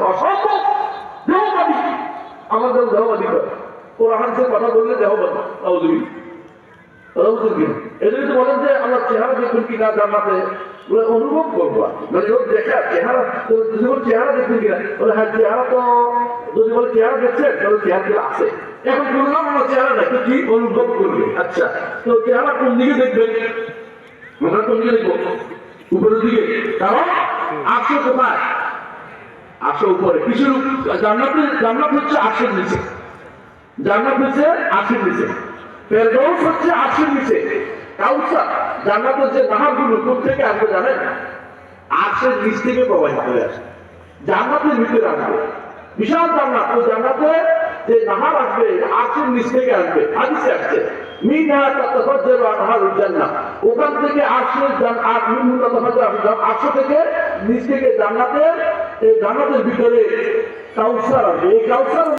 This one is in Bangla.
অসম্ভব, দেহবাদী। আমাদের দেহবাদী করে কোরআন হাদিসের কথা বললে দেহবাদী। এদের তো বলেন যে আমরা চেহারা দেখুন কিনা জান্নাতে অনুভব করবো, মানে ওর দেখা চেহারা, যদি বল চেহারা দেখুন কিনা বলে হ্যাঁ চেহারা তো, যদি বলে চেহারা দেখছেন তাহলে চেহারা আছে। এখন বললাম আমরা চেহারা দেখো কি অনুভব করবে। আচ্ছা, তো চেহারা কোন দিকে দেখবেন? আমরা কোন দিকে দেখবো? উপরের দিকে। কারণ আসো কোথায়? আসো উপরে। কিছু জান্নাত হচ্ছে আরশের নিচে, জান্নাত হচ্ছে আরশের নিচে, ফেরদাউস হচ্ছে আরশের নিচে। কাউসার জান্নাতের যে নাহারগুলো কোথা থেকে আসবে জানেন? আরশের নিচ থেকে প্রবাহিত হয়ে আসে, জান্নাতের ভিতরে আসবে। বিশাল জান্নাত, ওই জান্নাতে যে নাহার আসবে আরশের নিচ থেকে আসবে। হাদিসে আসছে মিনহা তাতাফাজ্জারু আনহারুল জান্নাহ, ওখান থেকে আরশের আরশ থেকে নিচ থেকে জান্নাতের, এই জান্নাতের ভিতরে কাউসার আসবে। এই কাউসার